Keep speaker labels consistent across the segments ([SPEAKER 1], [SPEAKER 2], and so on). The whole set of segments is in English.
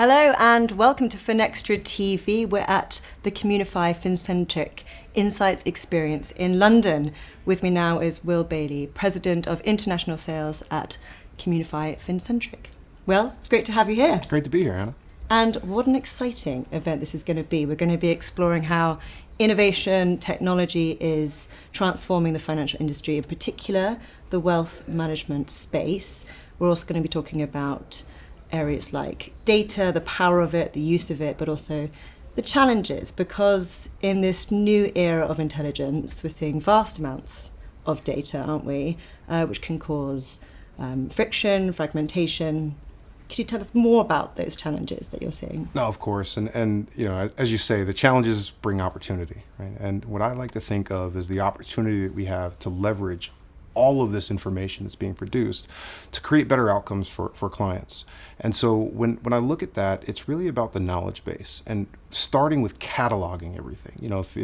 [SPEAKER 1] Hello and welcome to FinextraTV. We're at the Communify Fincentric Insights Experience in London. With me now is Will Bailey, President of International Sales at Communify Fincentric. Well, it's great to have you here.
[SPEAKER 2] It's great to be here, Anna.
[SPEAKER 1] And what an exciting event this is going to be. We're going to be exploring how innovation, technology is transforming the financial industry, in particular the wealth management space. We're also going to be talking about areas like data, the power of it, the use of it, but also the challenges, because in this new era of intelligence, we're seeing vast amounts of data, aren't we, which can cause friction, fragmentation. Could you tell us more about those challenges that you're seeing?
[SPEAKER 2] No, of course. And you know, as you say, the challenges bring opportunity, right? And what I like to think of is the opportunity that we have to leverage all of this information that's being produced to create better outcomes for clients. And so when I look at that, it's really about the knowledge base and starting with cataloging everything. You know, if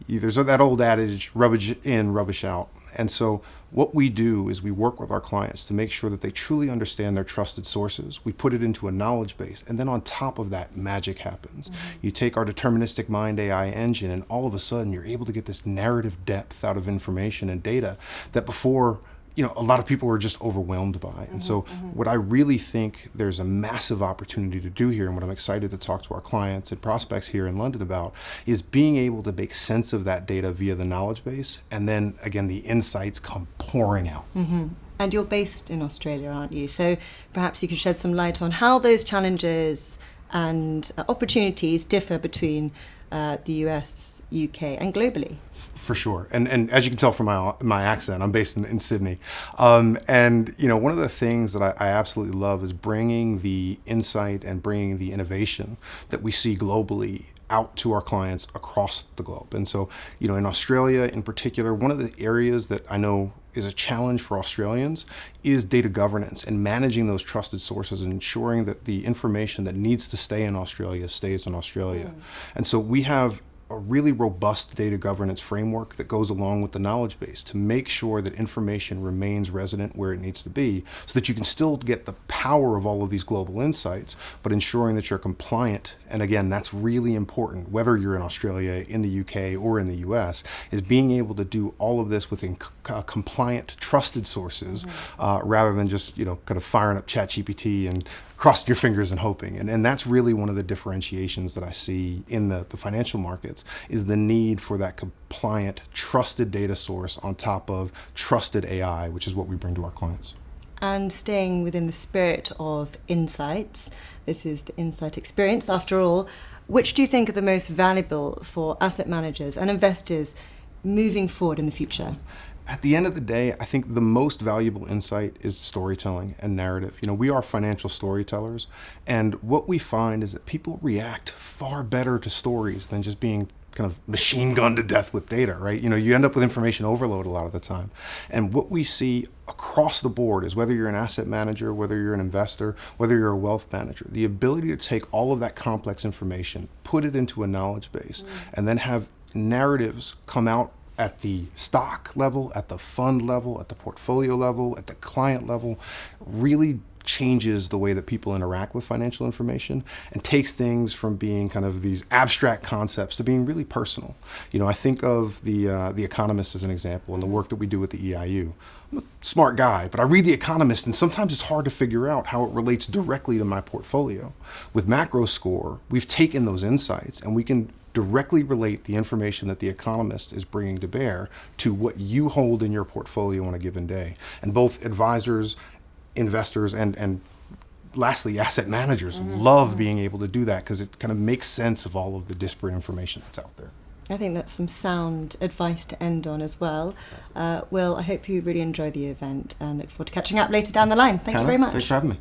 [SPEAKER 2] there's that old adage, rubbish in, rubbish out. And so what we do is we work with our clients to make sure that they truly understand their trusted sources. We put it into a knowledge base, and then on top of that, magic happens. Mm-hmm. You take our deterministic mind AI engine, and all of a sudden you're able to get this narrative depth out of information and data that before, you know, a lot of people were just overwhelmed by. And so what I really think there's a massive opportunity to do here, and what I'm excited to talk to our clients and prospects here in London about, is being able to make sense of that data via the knowledge base, and then again the insights come pouring out.
[SPEAKER 1] Mm-hmm. And you're based in Australia, aren't you? So perhaps you could shed some light on how those challenges and opportunities differ between the US, UK, and globally.
[SPEAKER 2] For sure. And as you can tell from my accent, I'm based in Sydney. And, you know, one of the things that I absolutely love is bringing the insight and bringing the innovation that we see globally out to our clients across the globe. And so, you know, in Australia in particular, one of the areas that I know is a challenge for Australians is data governance and managing those trusted sources and ensuring that the information that needs to stay in Australia stays in Australia. And so we have a really robust data governance framework that goes along with the knowledge base to make sure that information remains resident where it needs to be, so that you can still get the power of all of these global insights, but ensuring that you're compliant. And again, that's really important, whether you're in Australia, in the UK, or in the US, is being able to do all of this within compliant, trusted sources, rather than just, you know, kind of firing up ChatGPT and crossing your fingers and hoping. And that's really one of the differentiations that I see in the financial markets, is the need for that compliant, trusted data source on top of trusted AI, which is what we bring to our clients.
[SPEAKER 1] And staying within the spirit of insights, this is the Insight Experience after all, which do you think are the most valuable for asset managers and investors moving forward in the future?
[SPEAKER 2] At the end of the day, I think the most valuable insight is storytelling and narrative. You know, we are financial storytellers, and what we find is that people react far better to stories than just being kind of machine gunned to death with data, right? You know, you end up with information overload a lot of the time. And what we see across the board is, whether you're an asset manager, whether you're an investor, whether you're a wealth manager, the ability to take all of that complex information, put it into a knowledge base, and then have narratives come out at the stock level, at the fund level, at the portfolio level, at the client level, really changes the way that people interact with financial information and takes things from being kind of these abstract concepts to being really personal. You know, I think of the Economist as an example, and the work that we do with the EIU. I'm a smart guy, but I read the Economist, and sometimes it's hard to figure out how it relates directly to my portfolio. With Macro Score, we've taken those insights and we can directly relate the information that the Economist is bringing to bear to what you hold in your portfolio on a given day. And both advisors, investors, and lastly, asset managers love being able to do that, because it kind of makes sense of all of the disparate information that's out there.
[SPEAKER 1] I think that's some sound advice to end on as well. Will, I hope you really enjoy the event and look forward to catching up later down the line. Thank you very much.
[SPEAKER 2] Thanks for having me.